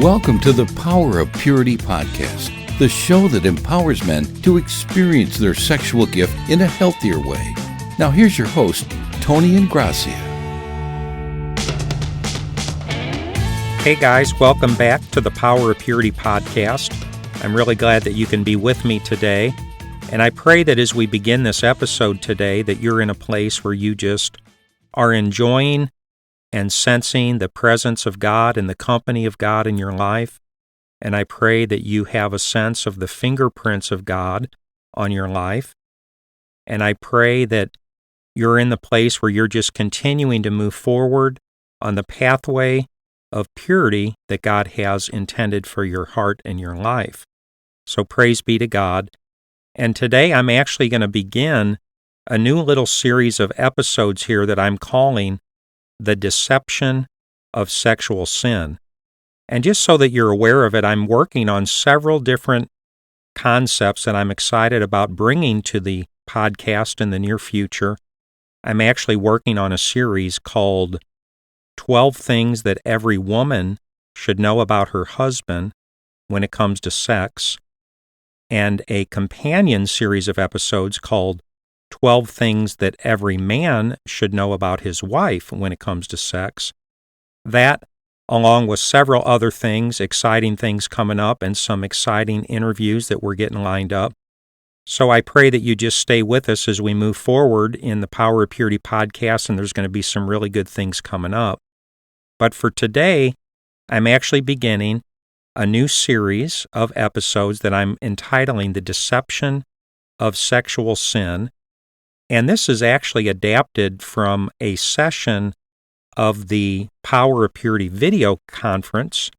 Welcome to the Power of Purity podcast, the show that empowers men to experience their sexual gift in a healthier way. Now here's your host, Tony Ingracia. Hey guys, welcome back to the Power of Purity podcast. I'm really glad that you can be with me today. And I pray that as we begin this episode today, that you're in a place where you just are enjoying and sensing the presence of God and the company of God in your life. And I pray that you have a sense of the fingerprints of God on your life. And I pray that you're in the place where you're just continuing to move forward on the pathway of purity that God has intended for your heart and your life. So praise be to God. And today I'm actually going to begin a new little series of episodes here that I'm calling The Deception of Sexual Sin. And just so that you're aware of it, I'm working on several different concepts that I'm excited about bringing to the podcast in the near future. I'm actually working on a series called 12 Things That Every Woman Should Know About Her Husband When It Comes to Sex, and a companion series of episodes called 12 Things That Every Man Should Know About His Wife When It Comes to Sex. That, along with several other things, exciting things coming up, and some exciting interviews that we're getting lined up. So I pray that you just stay with us as we move forward in the Power of Purity podcast, and there's going to be some really good things coming up. But for today, I'm actually beginning a new series of episodes that I'm entitling The Deception of Sexual Sin. And this is actually adapted from a session of the Power of Purity video conference.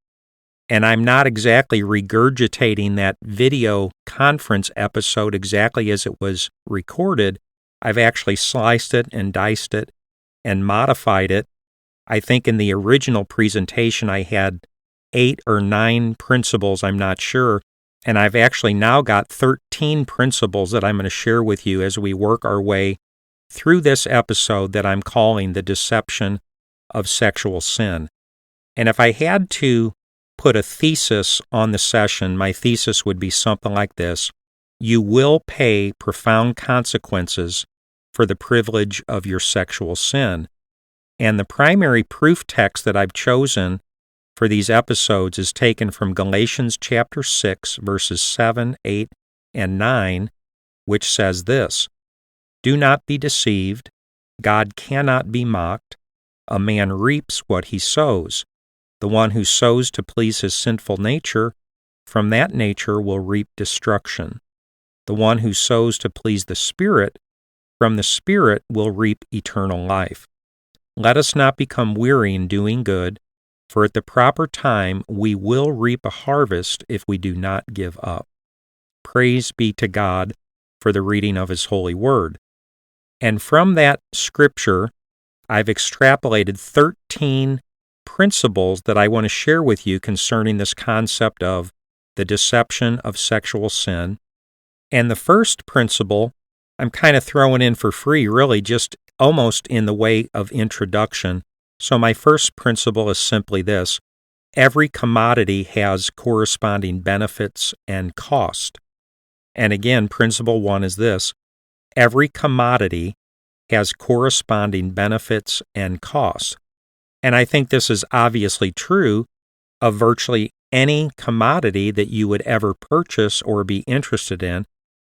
And I'm not exactly regurgitating that video conference episode exactly as it was recorded. I've actually sliced it and diced it and modified it. I think in the original presentation I had 8 or 9 principles, I'm not sure. And I've actually now got 13 principles that I'm going to share with you as we work our way through this episode that I'm calling The Deception of Sexual Sin. And if I had to put a thesis on the session, my thesis would be something like this: you will pay profound consequences for the privilege of your sexual sin. And the primary proof text that I've chosen for these episodes is taken from Galatians chapter 6, verses 7, 8, and 9, which says this: "Do not be deceived. God cannot be mocked. A man reaps what he sows. The one who sows to please his sinful nature, from that nature will reap destruction. The one who sows to please the Spirit, from the Spirit will reap eternal life. Let us not become weary in doing good, for at the proper time we will reap a harvest if we do not give up." Praise be to God for the reading of His holy word. And from that scripture, I've extrapolated 13 principles that I want to share with you concerning this concept of the deception of sexual sin. And the first principle, I'm kind of throwing in for free, really, just almost in the way of introduction. So my first principle is simply this: every commodity has corresponding benefits and cost. And again, principle 1 is this: every commodity has corresponding benefits and costs. And I think this is obviously true of virtually any commodity that you would ever purchase or be interested in.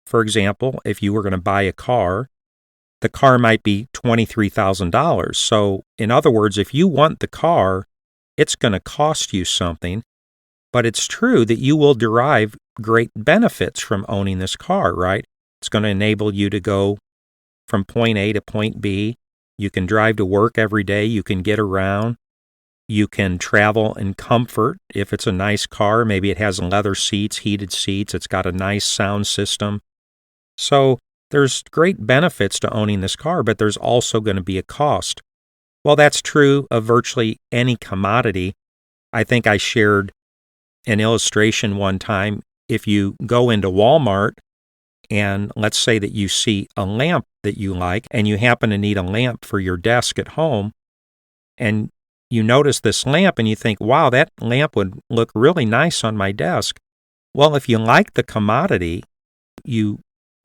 For example, if you were going to buy a car, the car might be $23,000. So, in other words, if you want the car, it's going to cost you something. But it's true that you will derive great benefits from owning this car, right? It's going to enable you to go from point A to point B. You can drive to work every day. You can get around. You can travel in comfort. If it's a nice car, maybe it has leather seats, heated seats. It's got a nice sound system. So there's great benefits to owning this car, but there's also going to be a cost. Well, that's true of virtually any commodity. I think I shared an illustration one time. If you go into Walmart and let's say that you see a lamp that you like and you happen to need a lamp for your desk at home, and you notice this lamp and you think, wow, that lamp would look really nice on my desk. Well, if you like the commodity, you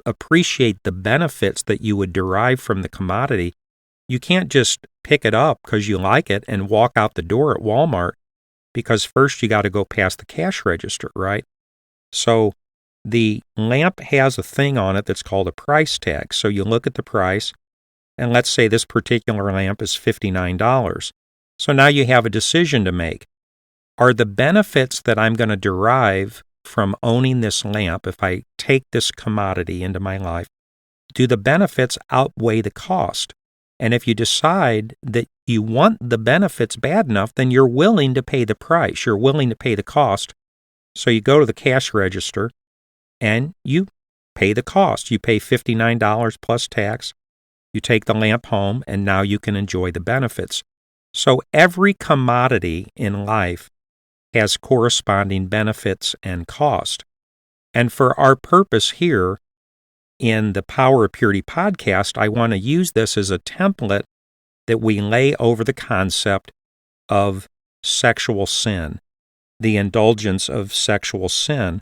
appreciate the benefits that you would derive from the commodity. You can't just pick it up because you like it and walk out the door at Walmart, because first you got to go past the cash register, right? So the lamp has a thing on it that's called a price tag. So you look at the price, and let's say this particular lamp is $59. So now you have a decision to make. Are the benefits that I'm going to derive from owning this lamp, if I take this commodity into my life, do the benefits outweigh the cost? And if you decide that you want the benefits bad enough, then you're willing to pay the price. You're willing to pay the cost. So you go to the cash register and you pay the cost. You pay $59 plus tax. You take the lamp home, and now you can enjoy the benefits. So every commodity in life has corresponding benefits and cost. And for our purpose here in the Power of Purity podcast, I want to use this as a template that we lay over the concept of sexual sin, the indulgence of sexual sin,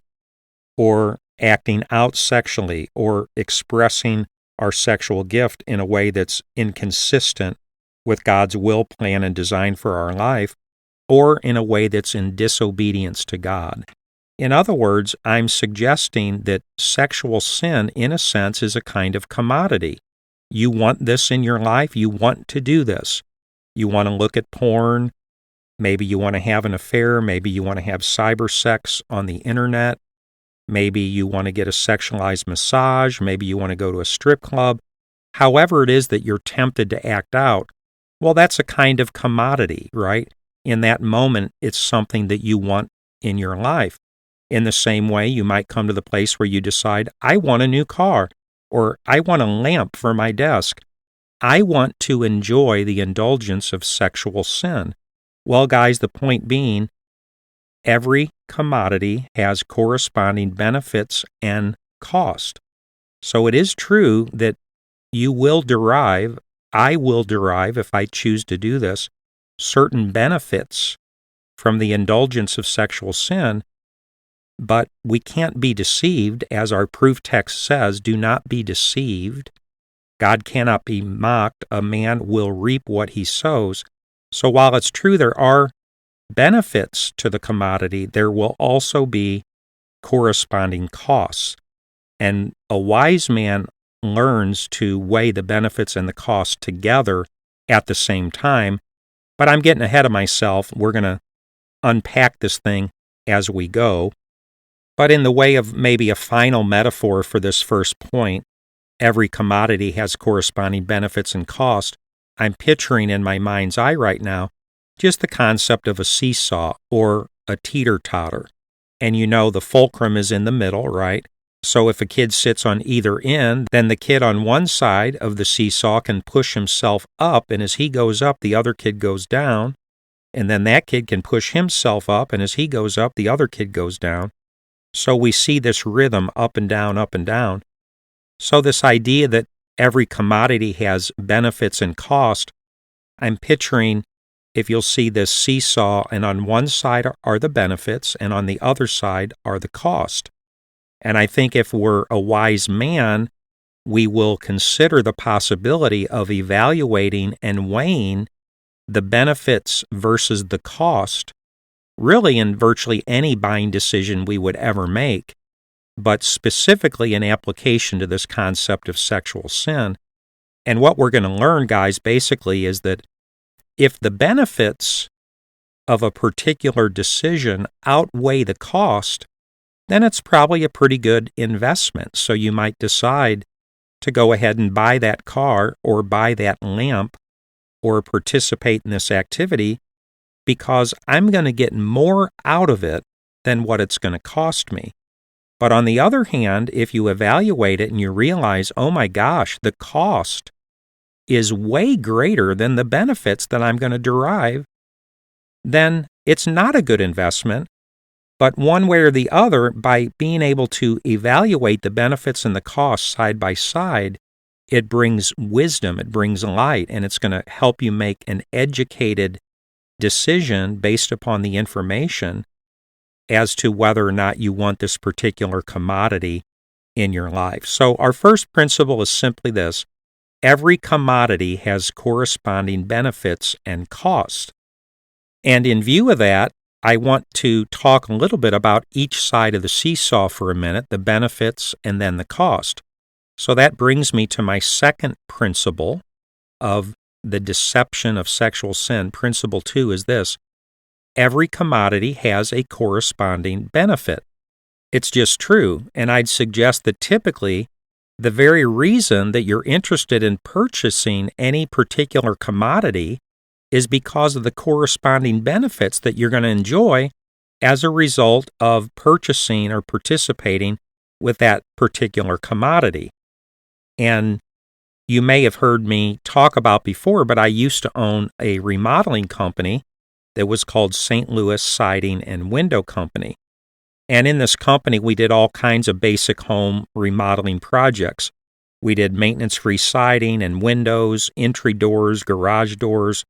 or acting out sexually, or expressing our sexual gift in a way that's inconsistent with God's will, plan, and design for our life, or in a way that's in disobedience to God. In other words, I'm suggesting that sexual sin, in a sense, is a kind of commodity. You want this in your life. You want to do this. You want to look at porn. Maybe you want to have an affair. Maybe you want to have cyber sex on the internet. Maybe you want to get a sexualized massage. Maybe you want to go to a strip club. However it is that you're tempted to act out, well, that's a kind of commodity, right? In that moment, it's something that you want in your life. In the same way, you might come to the place where you decide, I want a new car, or I want a lamp for my desk. I want to enjoy the indulgence of sexual sin. Well, guys, the point being, every commodity has corresponding benefits and cost. So it is true that you will derive, I will derive, if I choose to do this, certain benefits from the indulgence of sexual sin, but we can't be deceived. As our proof text says, do not be deceived. God cannot be mocked. A man will reap what he sows. So while it's true there are benefits to the commodity, there will also be corresponding costs. And a wise man learns to weigh the benefits and the costs together at the same time. But I'm getting ahead of myself. We're going to unpack this thing as we go. But in the way of maybe a final metaphor for this first point, every commodity has corresponding benefits and cost. I'm picturing in my mind's eye right now just the concept of a seesaw or a teeter-totter. And you know the fulcrum is in the middle, right? So if a kid sits on either end, then the kid on one side of the seesaw can push himself up, and as he goes up, the other kid goes down. And then that kid can push himself up, and as he goes up, the other kid goes down. So we see this rhythm up and down, up and down. So this idea that every commodity has benefits and cost, I'm picturing, if you'll see this seesaw, and on one side are the benefits, and on the other side are the cost. And I think if we're a wise man, we will consider the possibility of evaluating and weighing the benefits versus the cost, really in virtually any buying decision we would ever make, but specifically in application to this concept of sexual sin. And what we're going to learn, guys, basically is that if the benefits of a particular decision outweigh the cost, then it's probably a pretty good investment. So you might decide to go ahead and buy that car or buy that lamp or participate in this activity because I'm going to get more out of it than what it's going to cost me. But on the other hand, if you evaluate it and you realize, oh my gosh, the cost is way greater than the benefits that I'm going to derive, then it's not a good investment. But one way or the other, by being able to evaluate the benefits and the costs side by side, it brings wisdom, it brings light, and it's going to help you make an educated decision based upon the information as to whether or not you want this particular commodity in your life. So our first principle is simply this: every commodity has corresponding benefits and cost. And in view of that, I want to talk a little bit about each side of the seesaw for a minute, the benefits and then the cost. So that brings me to my second principle of the deception of sexual sin. Principle 2 is this: every commodity has a corresponding benefit. It's just true, and I'd suggest that typically the very reason that you're interested in purchasing any particular commodity is because of the corresponding benefits that you're going to enjoy as a result of purchasing or participating with that particular commodity. And you may have heard me talk about before, but I used to own a remodeling company that was called St. Louis Siding and Window Company. And in this company, we did all kinds of basic home remodeling projects. We did maintenance-free siding and windows, entry doors, garage doors.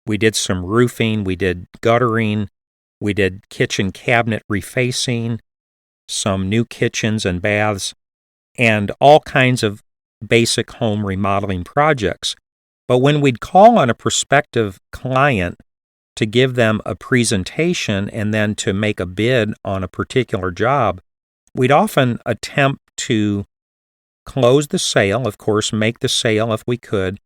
We did some roofing, we did guttering, we did kitchen cabinet refacing, some new kitchens and baths, and all kinds of basic home remodeling projects. But when we'd call on a prospective client to give them a presentation and then to make a bid on a particular job, we'd often attempt to close the sale, of course, make the sale if we could,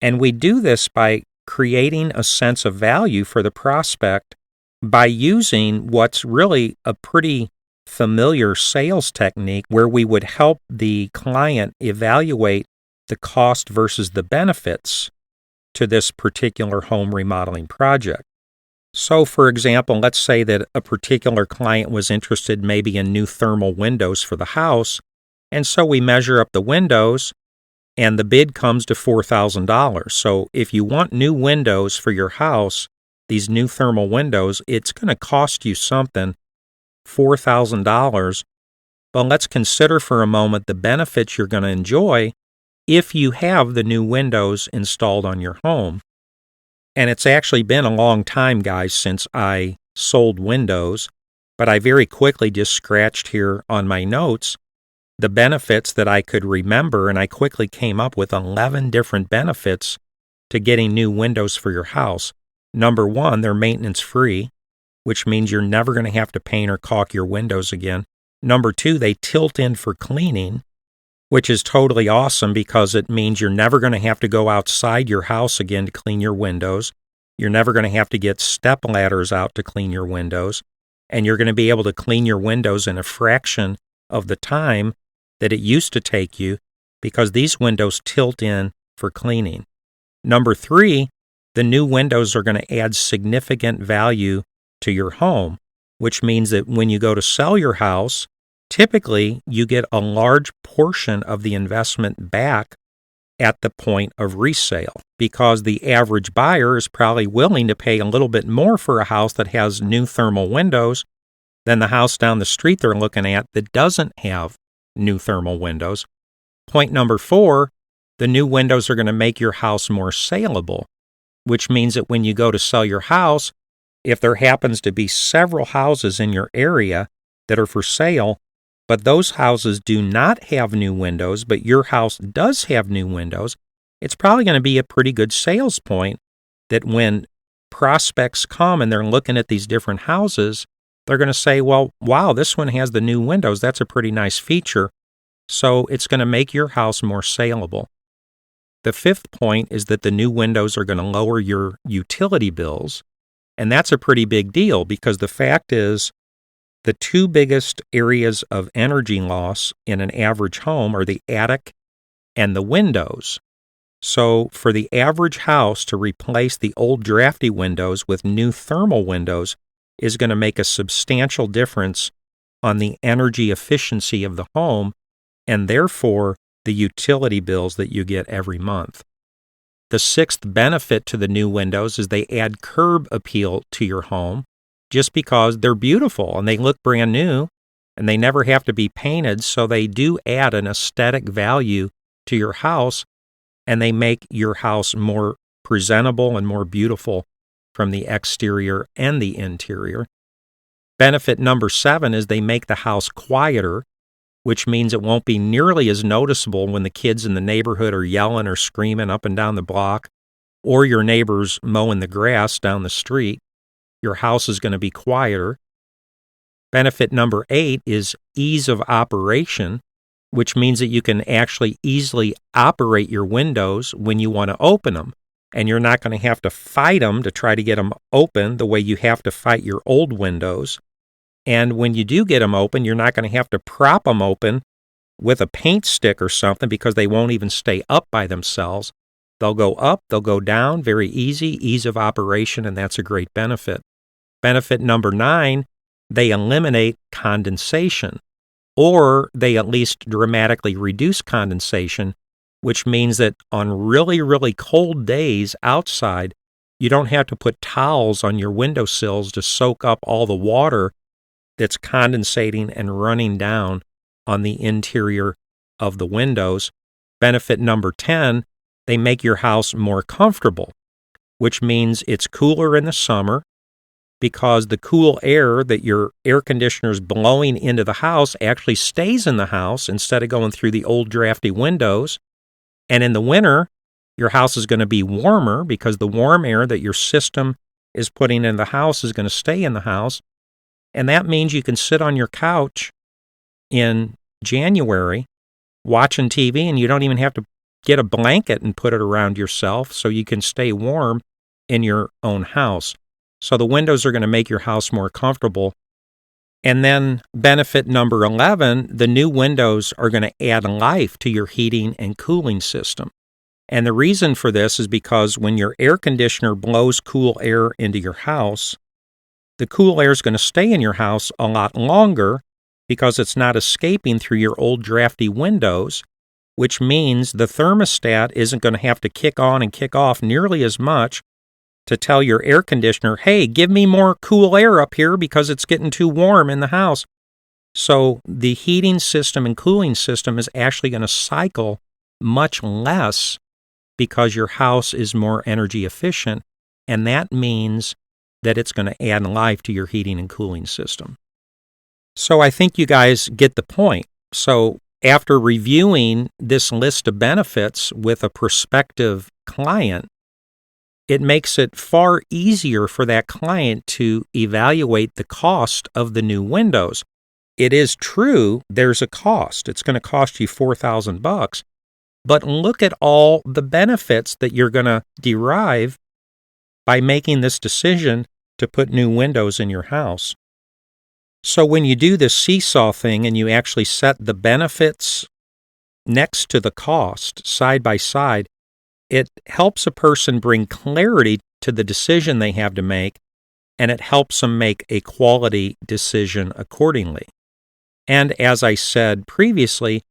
and we do this by creating a sense of value for the prospect by using what's really a pretty familiar sales technique where we would help the client evaluate the cost versus the benefits to this particular home remodeling project. So, for example, let's say that a particular client was interested maybe in new thermal windows for the house, and so we measure up the windows, and the bid comes to $4,000. So if you want new windows for your house, these new thermal windows, it's going to cost you something, $4,000. But let's consider for a moment the benefits you're going to enjoy if you have the new windows installed on your home. And it's actually been a long time, guys, since I sold windows, but I very quickly just scratched here on my notes the benefits that I could remember, and I quickly came up with 11 different benefits to getting new windows for your house. Number 1, they're maintenance-free, which means you're never going to have to paint or caulk your windows again. Number 2, they tilt in for cleaning, which is totally awesome because it means you're never going to have to go outside your house again to clean your windows. You're never going to have to get step ladders out to clean your windows, and you're going to be able to clean your windows in a fraction of the time that it used to take you because these windows tilt in for cleaning. Number 3, the new windows are going to add significant value to your home, which means that when you go to sell your house, typically you get a large portion of the investment back at the point of resale because the average buyer is probably willing to pay a little bit more for a house that has new thermal windows than the house down the street they're looking at that doesn't have new thermal windows. Point number 4, the new windows are going to make your house more saleable, which means that when you go to sell your house, if there happens to be several houses in your area that are for sale, but those houses do not have new windows, but your house does have new windows, it's probably going to be a pretty good sales point that when prospects come and they're looking at these different houses, they're going to say, well, wow, this one has the new windows. That's a pretty nice feature. So it's going to make your house more saleable. The 5th point is that the new windows are going to lower your utility bills. And that's a pretty big deal because the fact is the 2 biggest areas of energy loss in an average home are the attic and the windows. So for the average house to replace the old drafty windows with new thermal windows is going to make a substantial difference on the energy efficiency of the home and therefore the utility bills that you get every month. The 6th benefit to the new windows is they add curb appeal to your home just because they're beautiful and they look brand new and they never have to be painted, so they do add an aesthetic value to your house and they make your house more presentable and more beautiful from the exterior and the interior. Benefit number 7 is they make the house quieter, which means it won't be nearly as noticeable when the kids in the neighborhood are yelling or screaming up and down the block, or your neighbors mowing the grass down the street. Your house is going to be quieter. Benefit number 8 is ease of operation, which means that you can actually easily operate your windows when you want to open them. And you're not going to have to fight them to try to get them open the way you have to fight your old windows. And when you do get them open, you're not going to have to prop them open with a paint stick or something because they won't even stay up by themselves. They'll go up, they'll go down, very easy, ease of operation, and that's a great benefit. Benefit number 9, they eliminate condensation, or they at least dramatically reduce condensation, which means that on really, really cold days outside, you don't have to put towels on your windowsills to soak up all the water that's condensating and running down on the interior of the windows. Benefit number 10, they make your house more comfortable, which means it's cooler in the summer because the cool air that your air conditioner is blowing into the house actually stays in the house instead of going through the old drafty windows. And in the winter, your house is going to be warmer because the warm air that your system is putting in the house is going to stay in the house. And that means you can sit on your couch in January watching TV and you don't even have to get a blanket and put it around yourself so you can stay warm in your own house. So the windows are going to make your house more comfortable. And then benefit number 11, the new windows are going to add life to your heating and cooling system. And the reason for this is because when your air conditioner blows cool air into your house, the cool air is going to stay in your house a lot longer because it's not escaping through your old drafty windows, which means the thermostat isn't going to have to kick on and kick off nearly as much to tell your air conditioner, hey, give me more cool air up here because it's getting too warm in the house. So the heating system and cooling system is actually going to cycle much less because your house is more energy efficient, and that means that it's going to add life to your heating and cooling system. So I think you guys get the point. So after reviewing this list of benefits with a prospective client, it makes it far easier for that client to evaluate the cost of the new windows. It is true there's a cost. It's going to cost you $4,000, but look at all the benefits that you're going to derive by making this decision to put new windows in your house. So when you do this seesaw thing and you actually set the benefits next to the cost side by side, it helps a person bring clarity to the decision they have to make, and it helps them make a quality decision accordingly. And as I said previously,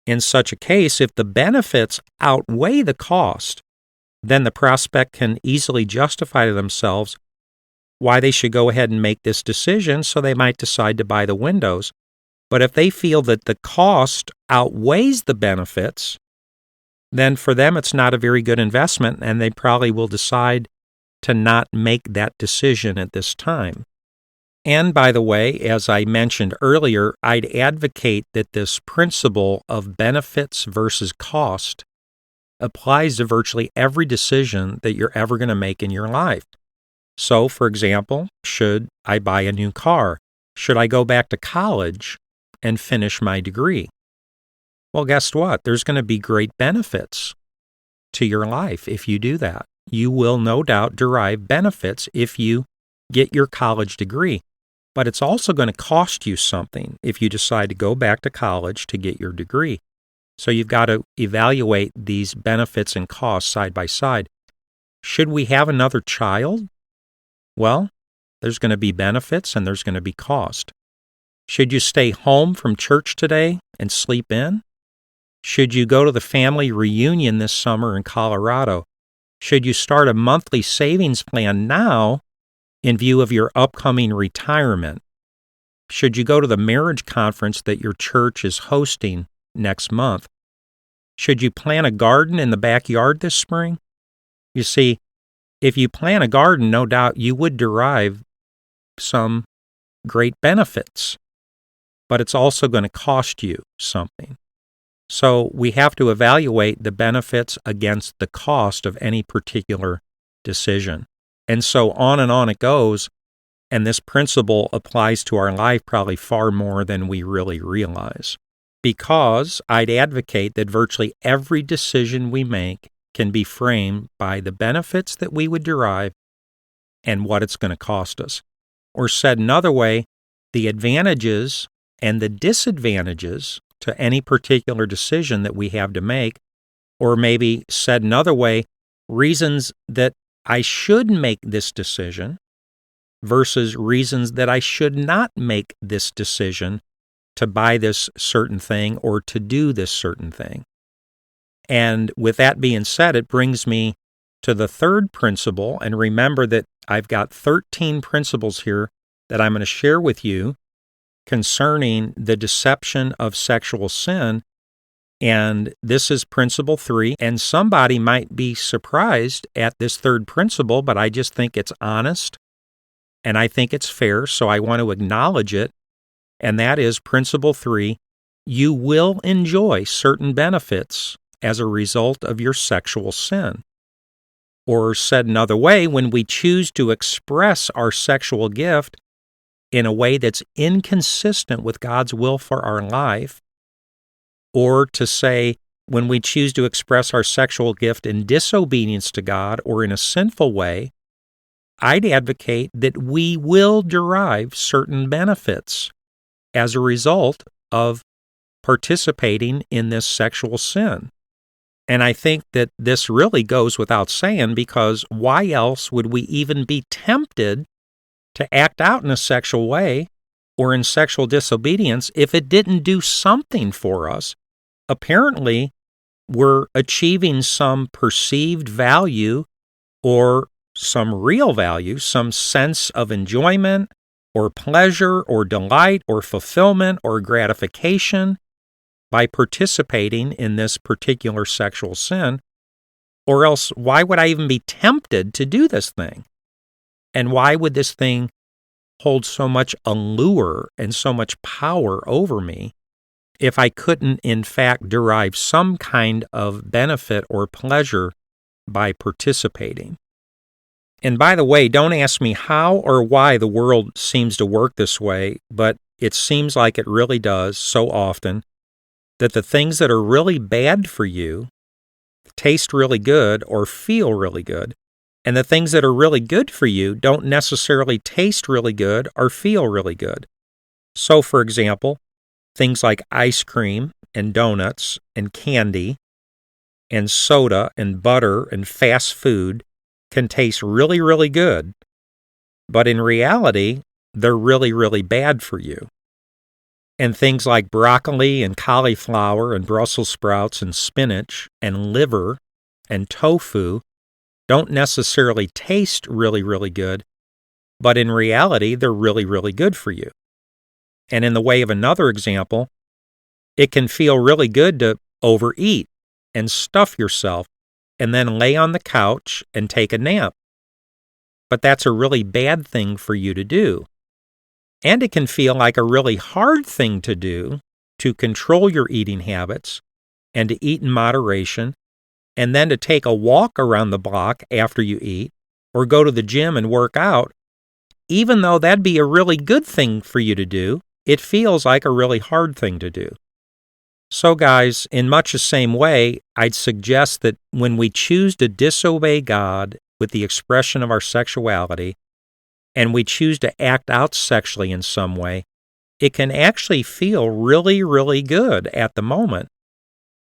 in such a case, if the benefits outweigh the cost, then the prospect can easily justify to themselves why they should go ahead and make this decision, so they might decide to buy the windows. But if they feel that the cost outweighs the benefits, then for them it's not a very good investment, and they probably will decide to not make that decision at this time. And by the way, as I mentioned earlier, I'd advocate that this principle of benefits versus cost applies to virtually every decision that you're ever going to make in your life. So, for example, should I buy a new car? Should I go back to college and finish my degree? Well, guess what? There's going to be great benefits to your life if you do that. You will no doubt derive benefits if you get your college degree. But it's also going to cost you something if you decide to go back to college to get your degree. So you've got to evaluate these benefits and costs side by side. Should we have another child? Well, there's going to be benefits and there's going to be cost. Should you stay home from church today and sleep in? Should you go to the family reunion this summer in Colorado? Should you start a monthly savings plan now in view of your upcoming retirement? Should you go to the marriage conference that your church is hosting next month? Should you plant a garden in the backyard this spring? You see, if you plant a garden, no doubt you would derive some great benefits, but it's also going to cost you something. So we have to evaluate the benefits against the cost of any particular decision. And so on it goes, and this principle applies to our life probably far more than we really realize. Because I'd advocate that virtually every decision we make can be framed by the benefits that we would derive and what it's going to cost us. Or said another way, the advantages and the disadvantages to any particular decision that we have to make, or maybe said another way, reasons that I should make this decision versus reasons that I should not make this decision to buy this certain thing or to do this certain thing. And with that being said, it brings me to the third principle, and remember that I've got 13 principles here that I'm going to share with you concerning the deception of sexual sin, and this is principle 3, and somebody might be surprised at this third principle, but I just think it's honest, and I think it's fair, so I want to acknowledge it, and that is principle 3, you will enjoy certain benefits as a result of your sexual sin. Or said another way, when we choose to express our sexual gift in a way that's inconsistent with God's will for our life, or to say, when we choose to express our sexual gift in disobedience to God or in a sinful way, I'd advocate that we will derive certain benefits as a result of participating in this sexual sin. And I think that this really goes without saying, because why else would we even be tempted to act out in a sexual way or in sexual disobedience if it didn't do something for us? Apparently, we're achieving some perceived value or some real value, some sense of enjoyment or pleasure or delight or fulfillment or gratification by participating in this particular sexual sin, or else why would I even be tempted to do this thing? And why would this thing hold so much allure and so much power over me if I couldn't in fact derive some kind of benefit or pleasure by participating? And by the way, don't ask me how or why the world seems to work this way, but it seems like it really does so often, that the things that are really bad for you taste really good or feel really good, and the things that are really good for you don't necessarily taste really good or feel really good. So, for example, things like ice cream and donuts and candy and soda and butter and fast food can taste really, really good, but in reality, they're really, really bad for you. And things like broccoli and cauliflower and Brussels sprouts and spinach and liver and tofu don't necessarily taste really, really good, but in reality, they're really, really good for you. And in the way of another example, it can feel really good to overeat and stuff yourself and then lay on the couch and take a nap. But that's a really bad thing for you to do. And it can feel like a really hard thing to do to control your eating habits and to eat in moderation, and then to take a walk around the block after you eat or go to the gym and work out. Even though that'd be a really good thing for you to do, it feels like a really hard thing to do. So guys, in much the same way, I'd suggest that when we choose to disobey God with the expression of our sexuality, and we choose to act out sexually in some way, it can actually feel really, really good at the moment,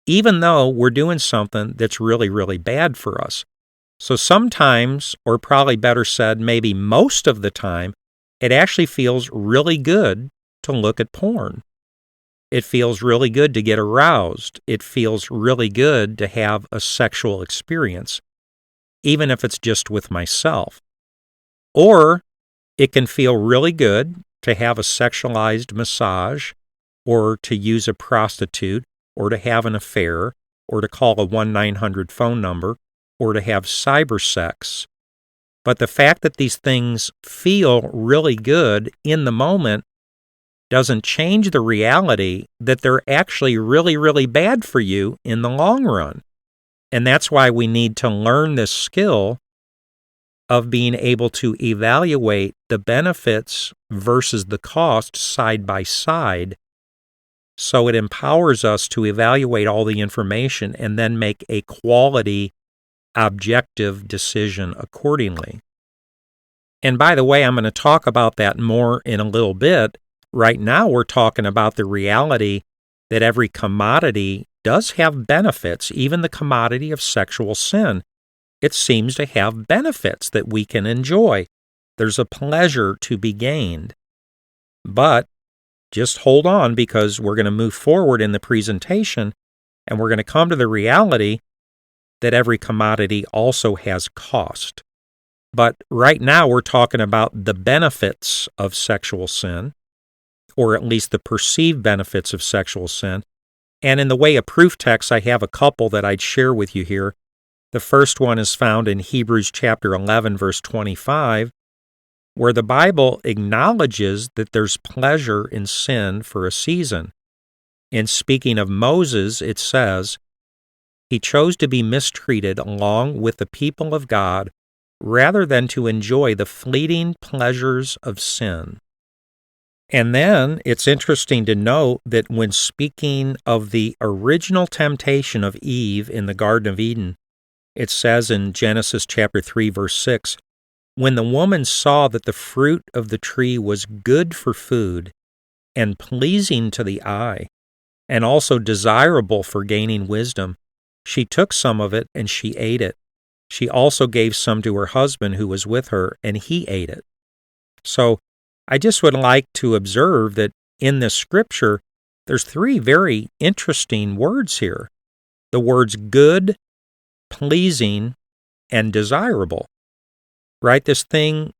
even though we're doing something that's really, really bad for us. So sometimes, or probably better said, maybe most of the time, it actually feels really good to look at porn. It feels really good to get aroused. It feels really good to have a sexual experience, even if it's just with myself. Or it can feel really good to have a sexualized massage, or to use a prostitute, or to have an affair, or to call a 1-900 phone number, or to have cyber sex, But the fact that these things feel really good in the moment doesn't change the reality that they're actually really, really bad for you in the long run. And that's why we need to learn this skill of being able to evaluate the benefits versus the cost side by side. So it empowers us to evaluate all the information and then make a quality, objective decision accordingly. And by the way, I'm going to talk about that more in a little bit. Right now, we're talking about the reality that every commodity does have benefits, even the commodity of sexual sin. It seems to have benefits that we can enjoy. There's a pleasure to be gained. But just hold on, because we're going to move forward in the presentation, and we're going to come to the reality that every commodity also has cost. But right now we're talking about the benefits of sexual sin, or at least the perceived benefits of sexual sin. And in the way of proof text, I have a couple that I'd share with you here. The first one is found in Hebrews chapter 11, verse 25, where the Bible acknowledges that there's pleasure in sin for a season. In speaking of Moses, it says, "He chose to be mistreated along with the people of God rather than to enjoy the fleeting pleasures of sin." And then it's interesting to note that when speaking of the original temptation of Eve in the Garden of Eden, it says in Genesis chapter 3, verse 6, "When the woman saw that the fruit of the tree was good for food and pleasing to the eye, and also desirable for gaining wisdom, she took some of it and she ate it. She also gave some to her husband who was with her, and he ate it." So I just would like to observe that in this scripture, there's three very interesting words here. The words good, pleasing, and desirable. Right? This thing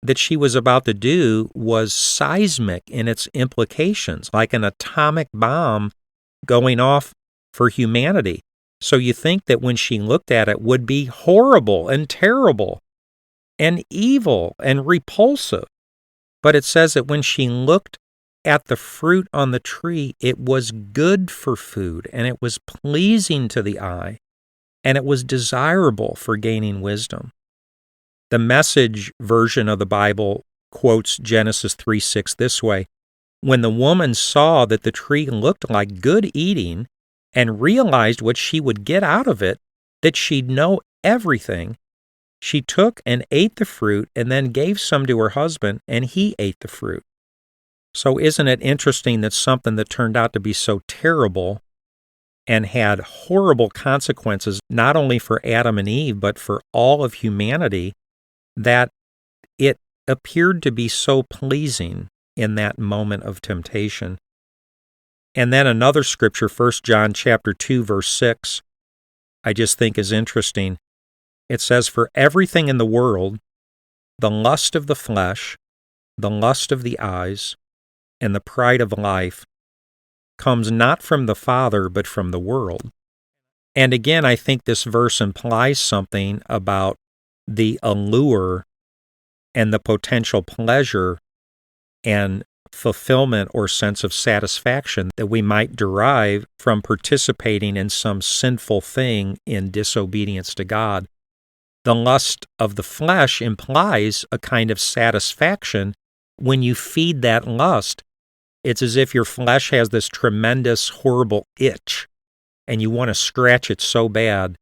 that she was about to do was seismic in its implications, like an atomic bomb going off for humanity. So you think that when she looked at it would be horrible and terrible and evil and repulsive. But it says that when she looked at the fruit on the tree, it was good for food, and it was pleasing to the eye, and it was desirable for gaining wisdom. The Message version of the Bible quotes Genesis 3:6 this way, "When the woman saw that the tree looked like good eating and realized what she would get out of it, that she'd know everything, she took and ate the fruit and then gave some to her husband, and he ate the fruit." So isn't it interesting that something that turned out to be so terrible and had horrible consequences, not only for Adam and Eve, but for all of humanity, that it appeared to be so pleasing in that moment of temptation? And then another scripture, 1 John chapter 2, verse 6, I just think is interesting. It says, "For everything in the world, the lust of the flesh, the lust of the eyes, and the pride of life comes not from the Father, but from the world." And again, I think this verse implies something about the allure and the potential pleasure and fulfillment or sense of satisfaction that we might derive from participating in some sinful thing in disobedience to God. The lust of the flesh implies a kind of satisfaction when you feed that lust. It's as if your flesh has this tremendous, horrible itch, and you want to scratch it so bad.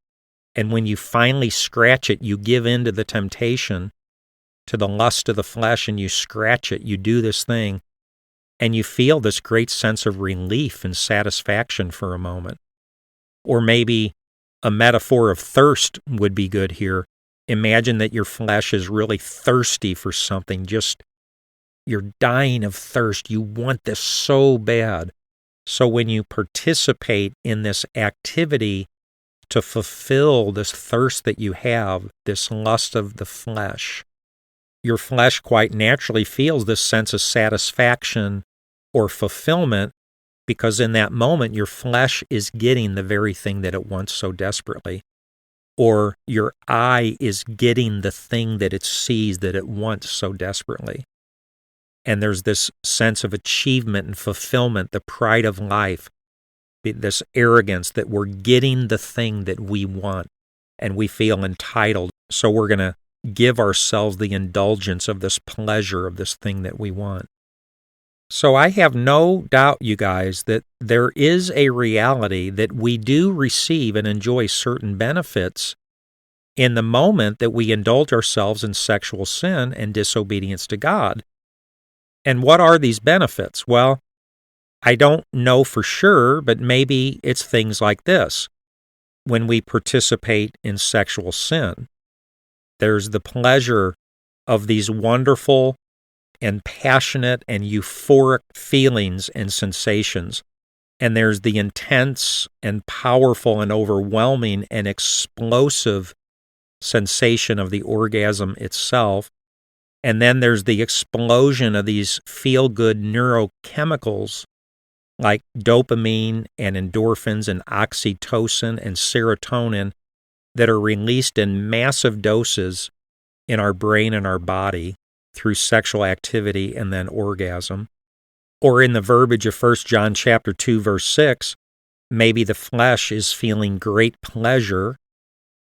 And when you finally scratch it, you give in to the temptation, to the lust of the flesh, and you scratch it, you do this thing, and you feel this great sense of relief and satisfaction for a moment. Or maybe a metaphor of thirst would be good here. Imagine that your flesh is really thirsty for something, just you're dying of thirst. You want this so bad. So when you participate in this activity to fulfill this thirst that you have, this lust of the flesh, your flesh quite naturally feels this sense of satisfaction or fulfillment, because in that moment your flesh is getting the very thing that it wants so desperately. or your eye is getting the thing that it sees that it wants so desperately. And there's this sense of achievement and fulfillment, the pride of life, this arrogance that we're getting the thing that we want and we feel entitled. So we're going to give ourselves the indulgence of this pleasure of this thing that we want. So I have no doubt, you guys, that there is a reality that we do receive and enjoy certain benefits in the moment that we indulge ourselves in sexual sin and disobedience to God. And what are these benefits? Well, I don't know for sure, but maybe it's things like this. When we participate in sexual sin, there's the pleasure of these wonderful and passionate and euphoric feelings and sensations. And there's the intense and powerful and overwhelming and explosive sensation of the orgasm itself. And then there's the explosion of these feel-good neurochemicals like dopamine and endorphins and oxytocin and serotonin that are released in massive doses in our brain and our body through sexual activity and then orgasm. Or in the verbiage of 1 John chapter 2, verse 6, maybe the flesh is feeling great pleasure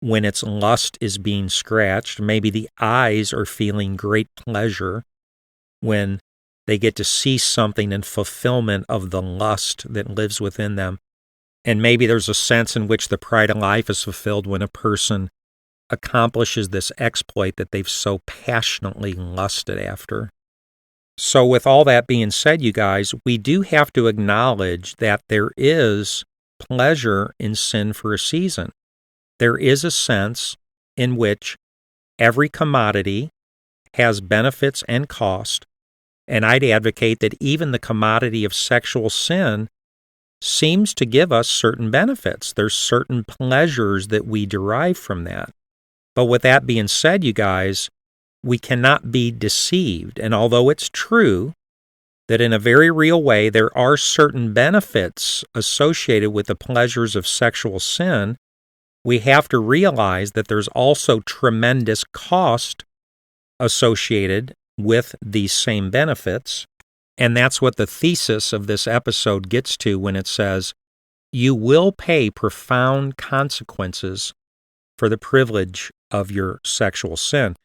when its lust is being scratched. Maybe the eyes are feeling great pleasure when they get to see something in fulfillment of the lust that lives within them. And maybe there's a sense in which the pride of life is fulfilled when a person accomplishes this exploit that they've so passionately lusted after. So with all that being said, you guys, we do have to acknowledge that there is pleasure in sin for a season. There is a sense in which every commodity has benefits and cost, and I'd advocate that even the commodity of sexual sin seems to give us certain benefits. There's certain pleasures that we derive from that. But with that being said, you guys, we cannot be deceived. And although it's true that in a very real way there are certain benefits associated with the pleasures of sexual sin, we have to realize that there's also tremendous cost associated with these same benefits. And that's what the thesis of this episode gets to when it says, you will pay profound consequences for the privilege of your sexual sin.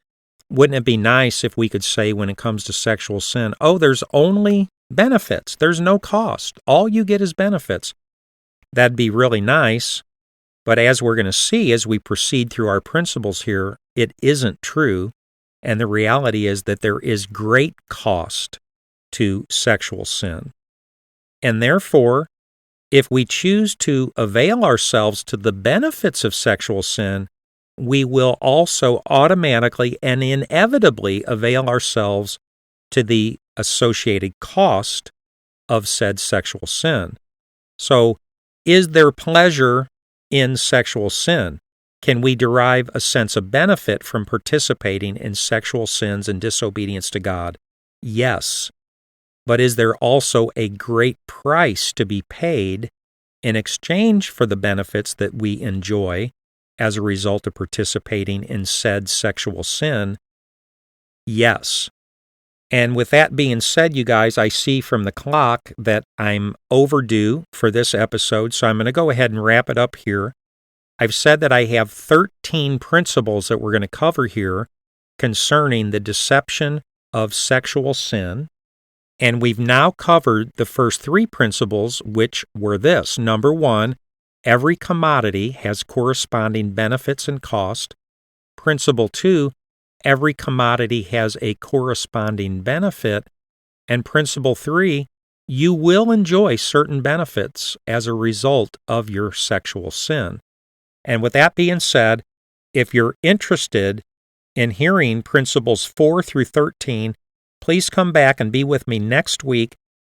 Wouldn't it be nice if we could say when it comes to sexual sin, oh, there's only benefits. There's no cost. All you get is benefits. That'd be really nice. But as we're going to see as we proceed through our principles here, it isn't true. And the reality is that there is great cost to sexual sin. And therefore, if we choose to avail ourselves to the benefits of sexual sin, we will also automatically and inevitably avail ourselves to the associated cost of said sexual sin. So, is there pleasure in sexual sin? Can we derive a sense of benefit from participating in sexual sins and disobedience to God? Yes. But is there also a great price to be paid in exchange for the benefits that we enjoy as a result of participating in said sexual sin? Yes. And with that being said, you guys, I see from the clock that I'm overdue for this episode, so I'm going to go ahead and wrap it up here. I've said that I have 13 principles that we're going to cover here concerning the deception of sexual sin. And we've now covered the first 3 principles, which were this. Number 1, every commodity has corresponding benefits and cost. Principle 2, every commodity has a corresponding benefit. And principle 3, you will enjoy certain benefits as a result of your sexual sin. And with that being said, if you're interested in hearing principles 4 through 13, please come back and be with me next week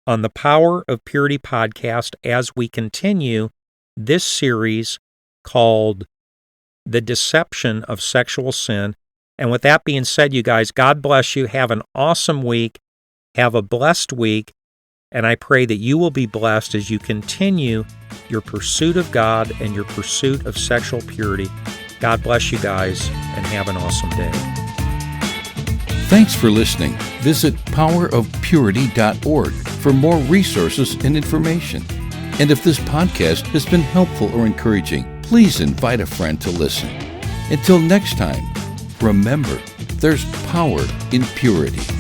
on the Power of Purity podcast as we continue this series called The Deception of Sexual Sin. And with that being said, you guys, God bless you. Have an awesome week. Have a blessed week. And I pray that you will be blessed as you continue your pursuit of God and your pursuit of sexual purity. God bless you guys, and have an awesome day. Thanks for listening. Visit powerofpurity.org for more resources and information. And if this podcast has been helpful or encouraging, please invite a friend to listen. Until next time, remember, there's power in purity.